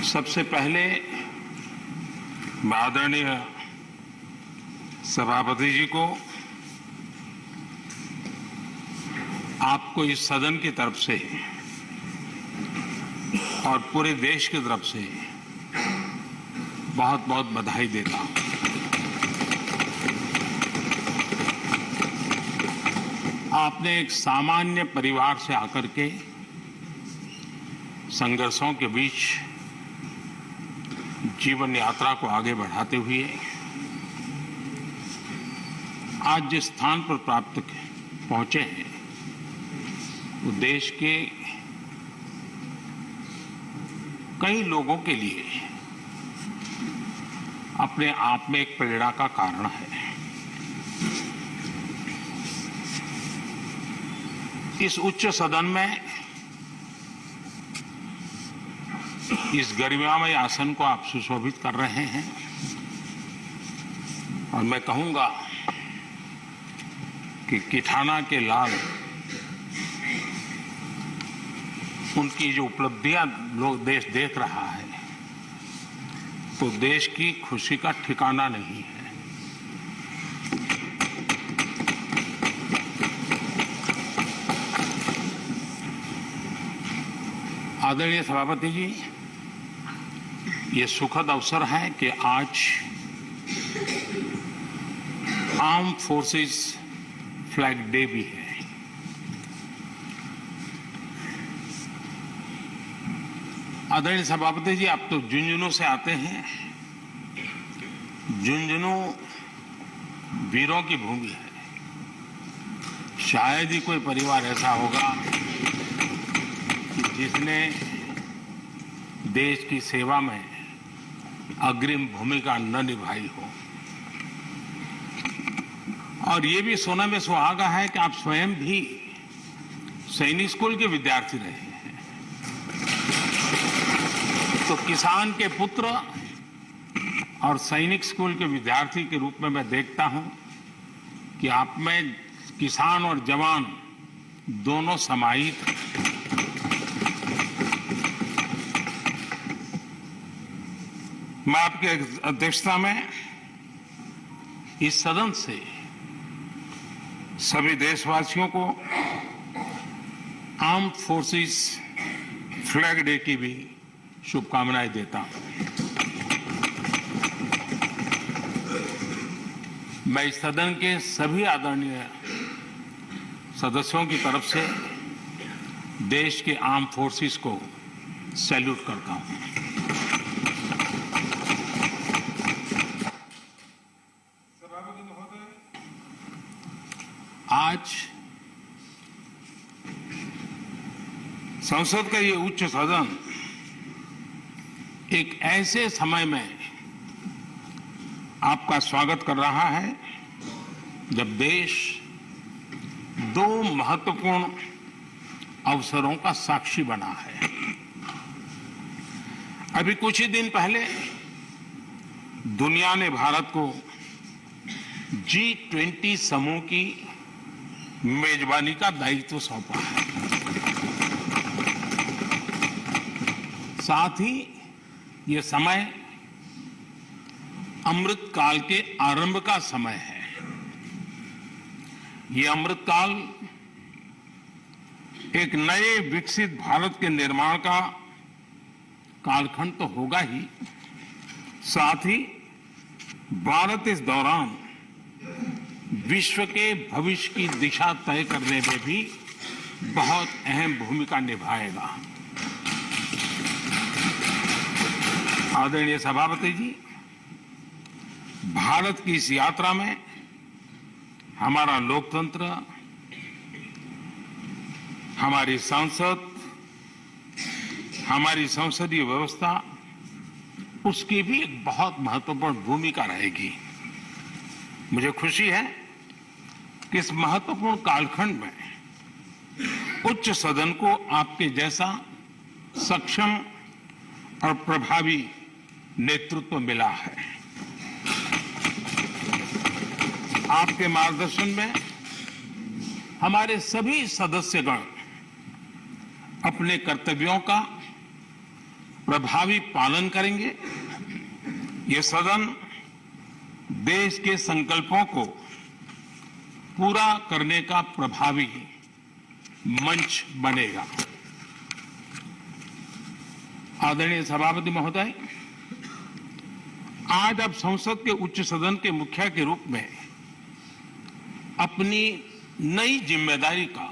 सबसे पहले मैं आदरणीय सभापति जी को आपको इस सदन की तरफ से और पूरे देश की तरफ से बहुत बहुत बधाई देता हूं। आपने एक सामान्य परिवार से आकर के संघर्षों के बीच जीवन यात्रा को आगे बढ़ाते हुए आज जिस स्थान पर पहुंचे हैं वो देश के कई लोगों के लिए अपने आप में एक प्रेरणा का कारण है। इस उच्च सदन में इस गरिमामय आसन को आप सुशोभित कर रहे हैं और मैं कहूंगा कि किठाना के लाल उनकी जो उपलब्धियां लोग देश देख रहा है तो देश की खुशी का ठिकाना नहीं है। आदरणीय सभापति जी, ये सुखद अवसर है कि आज आर्म फोर्सेस फ्लैग डे भी है। आदरणीय सभापति जी, आप तो झुंझुनू से आते हैं। झुंझुनू वीरों की भूमि है। शायद ही कोई परिवार ऐसा होगा कि जिसने देश की सेवा में अग्रिम भूमिका न निभाई हो। और ये भी सोना में सुहागा है कि आप स्वयं भी सैनिक स्कूल के विद्यार्थी रहे हैं। तो किसान के पुत्र और सैनिक स्कूल के विद्यार्थी के रूप में मैं देखता हूं कि आप में किसान और जवान दोनों समाहित हैं। मैं आपकी अध्यक्षता में इस सदन से सभी देशवासियों को आर्म फोर्सेस फ्लैग डे की भी शुभकामनाएं देता हूं। मैं इस सदन के सभी आदरणीय सदस्यों की तरफ से देश के आर्म फोर्सेस को सैल्यूट करता हूं। आज संसद का ये उच्च सदन एक ऐसे समय में आपका स्वागत कर रहा है जब देश दो महत्वपूर्ण अवसरों का साक्षी बना है। अभी कुछ ही दिन पहले दुनिया ने भारत को G20 समूह की मेजबानी का दायित्व सौंपा है। साथ ही ये समय अमृत काल के आरंभ का समय है। ये अमृत काल एक नए विकसित भारत के निर्माण का कालखंड तो होगा ही, साथ ही भारत इस दौरान विश्व के भविष्य की दिशा तय करने में भी बहुत अहम भूमिका निभाएगा। आदरणीय सभापति जी, भारत की इस यात्रा में हमारा लोकतंत्र, हमारी संसद, हमारी संसदीय व्यवस्था, उसकी भी एक बहुत महत्वपूर्ण भूमिका रहेगी। मुझे खुशी है कि इस महत्वपूर्ण कालखंड में उच्च सदन को आपके जैसा सक्षम और प्रभावी नेतृत्व मिला है। आपके मार्गदर्शन में हमारे सभी सदस्यगण अपने कर्तव्यों का प्रभावी पालन करेंगे, ये सदन देश के संकल्पों को पूरा करने का प्रभावी मंच बनेगा। आदरणीय सभापति महोदय, आज आप संसद के उच्च सदन के मुखिया के रूप में अपनी नई जिम्मेदारी का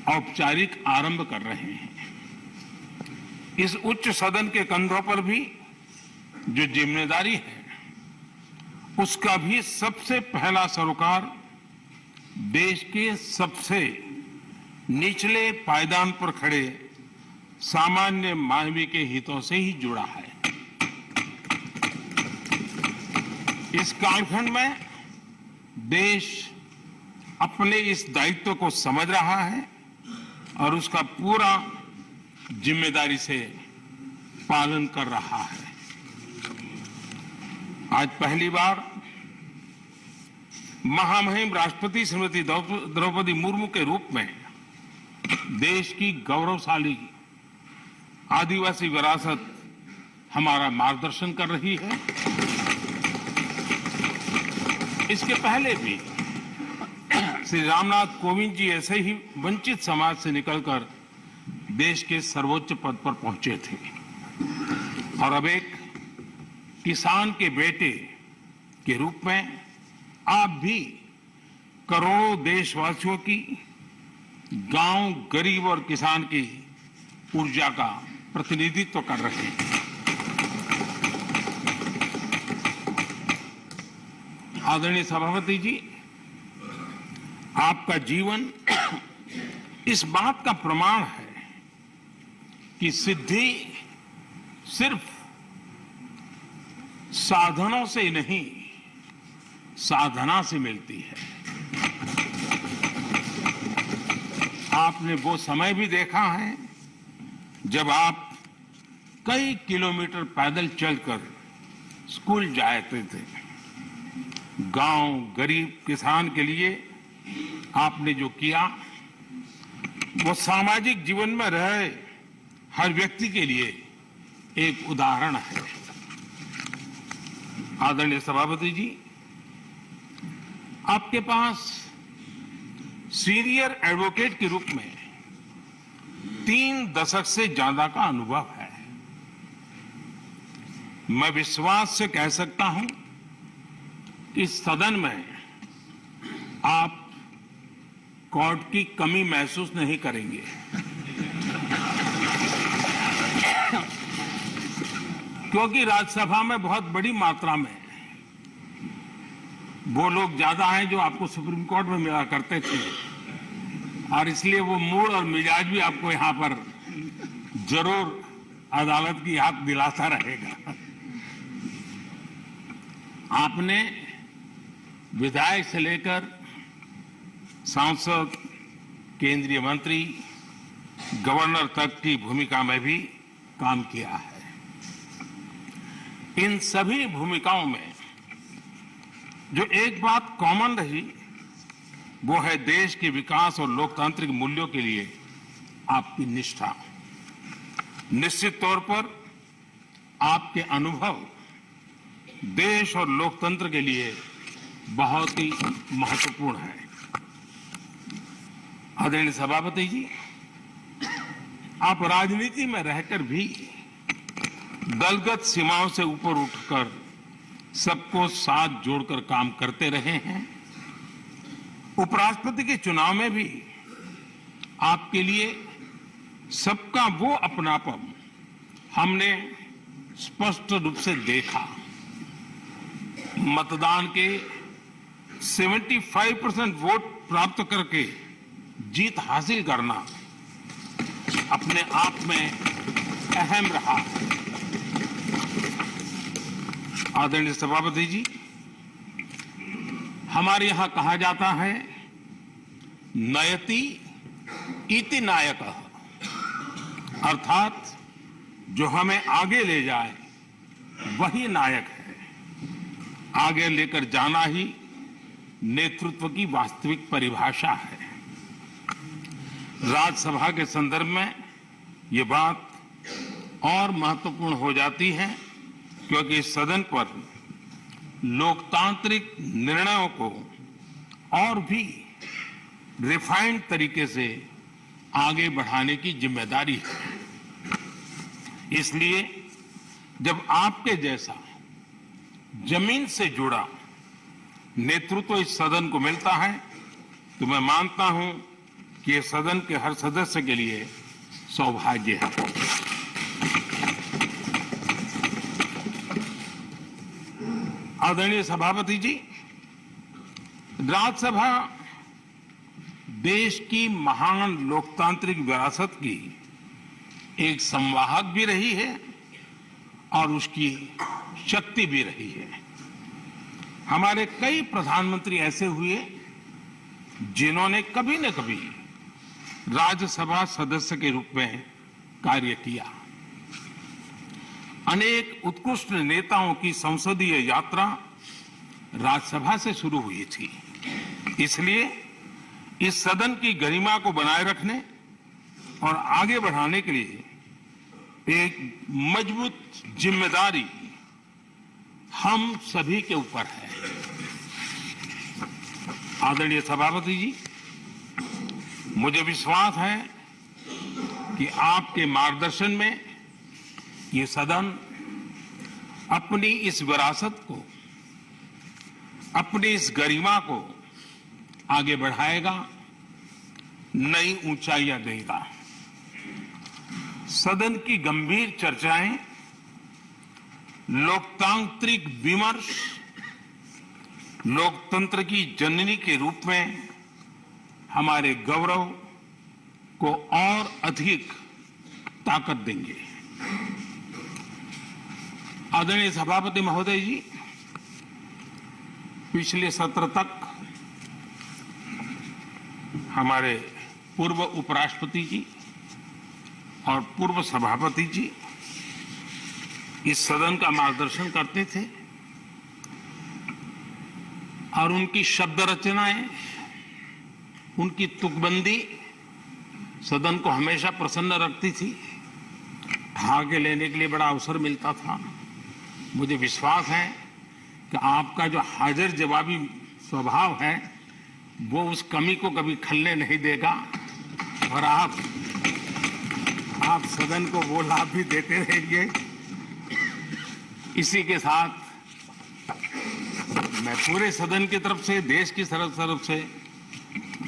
औपचारिक आरंभ कर रहे हैं। इस उच्च सदन के कंधों पर भी जो जिम्मेदारी है, उसका भी सबसे पहला सरोकार देश के सबसे निचले पायदान पर खड़े सामान्य मानवीय के हितों से ही जुड़ा है। इस कालखंड में देश अपने इस दायित्व को समझ रहा है और उसका पूरा जिम्मेदारी से पालन कर रहा है। आज पहली बार महामहिम राष्ट्रपति श्रीमती द्रौपदी मुर्मू के रूप में देश की गौरवशाली आदिवासी विरासत हमारा मार्गदर्शन कर रही है। इसके पहले भी श्री रामनाथ कोविंद जी ऐसे ही वंचित समाज से निकलकर देश के सर्वोच्च पद पर पहुंचे थे और अब एक किसान के बेटे के रूप में आप भी करोड़ों देशवासियों की, गांव, गरीब और किसान की ऊर्जा का प्रतिनिधित्व कर रहे हैं। आदरणीय सभापति जी, आपका जीवन इस बात का प्रमाण है कि सिद्धि सिर्फ साधनों से ही नहीं, साधना से मिलती है। आपने वो समय भी देखा है जब आप कई किलोमीटर पैदल चलकर स्कूल जाते थे। गांव, गरीब, किसान के लिए आपने जो किया वो सामाजिक जीवन में रहे हर व्यक्ति के लिए एक उदाहरण है। आदरणीय सभापति जी, आपके पास सीनियर एडवोकेट के रूप में 3 दशक से ज्यादा का अनुभव है। मैं विश्वास से कह सकता हूं कि इस सदन में आप कोर्ट की कमी महसूस नहीं करेंगे। क्योंकि राज्यसभा में बहुत बड़ी मात्रा में वो लोग ज्यादा हैं जो आपको सुप्रीम कोर्ट में मिला करते थे और इसलिए वो मूड और मिजाज भी आपको यहां पर जरूर अदालत की याद दिलाता रहेगा। आपने विधायक से लेकर सांसद, केंद्रीय मंत्री, गवर्नर तक की भूमिका में भी काम किया है। इन सभी भूमिकाओं में जो एक बात कॉमन रही वो है देश के विकास और लोकतांत्रिक मूल्यों के लिए आपकी निष्ठा। निश्चित तौर पर आपके अनुभव देश और लोकतंत्र के लिए बहुत ही महत्वपूर्ण है। आदरणीय सभापति जी, आप राजनीति में रहकर भी दलगत सीमाओं से ऊपर उठकर सबको साथ जोड़कर काम करते रहे हैं। उपराष्ट्रपति के चुनाव में भी आपके लिए सबका वो अपनापन हमने स्पष्ट रूप से देखा। मतदान के 75% वोट प्राप्त करके जीत हासिल करना अपने आप में अहम रहा। आदरणीय सभापति जी, हमारे यहां कहा जाता है नयति इति नायकः, अर्थात जो हमें आगे ले जाए वही नायक है। आगे लेकर जाना ही नेतृत्व की वास्तविक परिभाषा है। राज्यसभा के संदर्भ में ये बात और महत्वपूर्ण हो जाती है, क्योंकि इस सदन पर लोकतांत्रिक निर्णयों को और भी रिफाइंड तरीके से आगे बढ़ाने की जिम्मेदारी है। इसलिए जब आपके जैसा जमीन से जुड़ा नेतृत्व इस सदन को मिलता है, तो मैं मानता हूं कि ये सदन के हर सदस्य के लिए सौभाग्य है। आदरणीय सभापति जी, राज्यसभा देश की महान लोकतांत्रिक विरासत की एक संवाहक भी रही है और उसकी शक्ति भी रही है। हमारे कई प्रधानमंत्री ऐसे हुए जिन्होंने कभी न कभी राज्यसभा सदस्य के रूप में कार्य किया। अनेक उत्कृष्ट नेताओं की संसदीय यात्रा राज्यसभा से शुरू हुई थी। इसलिए इस सदन की गरिमा को बनाए रखने और आगे बढ़ाने के लिए एक मजबूत जिम्मेदारी हम सभी के ऊपर है। आदरणीय सभापति जी, मुझे विश्वास है कि आपके मार्गदर्शन में ये सदन अपनी इस विरासत को, अपनी इस गरिमा को आगे बढ़ाएगा, नई ऊंचाइयां देगा। सदन की गंभीर चर्चाएं, लोकतांत्रिक विमर्श लोकतंत्र की जननी के रूप में हमारे गौरव को और अधिक ताकत देंगे। आदरणीय सभापति महोदय जी, पिछले सत्र तक हमारे पूर्व उपराष्ट्रपति जी और पूर्व सभापति जी इस सदन का मार्गदर्शन करते थे और उनकी शब्द रचनाएं, उनकी तुकबंदी सदन को हमेशा प्रसन्न रखती थी। भाग लेने के लिए बड़ा अवसर मिलता था। मुझे विश्वास है कि आपका जो हाजिर जवाबी स्वभाव है वो उस कमी को कभी खलने नहीं देगा और आप सदन को वो लाभ भी देते रहेंगे। इसी के साथ मैं पूरे सदन की तरफ से, देश की तरफ से,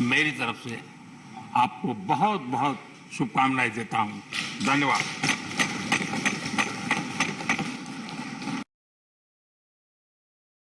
मेरी तरफ से आपको बहुत बहुत शुभकामनाएं देता हूं। धन्यवाद।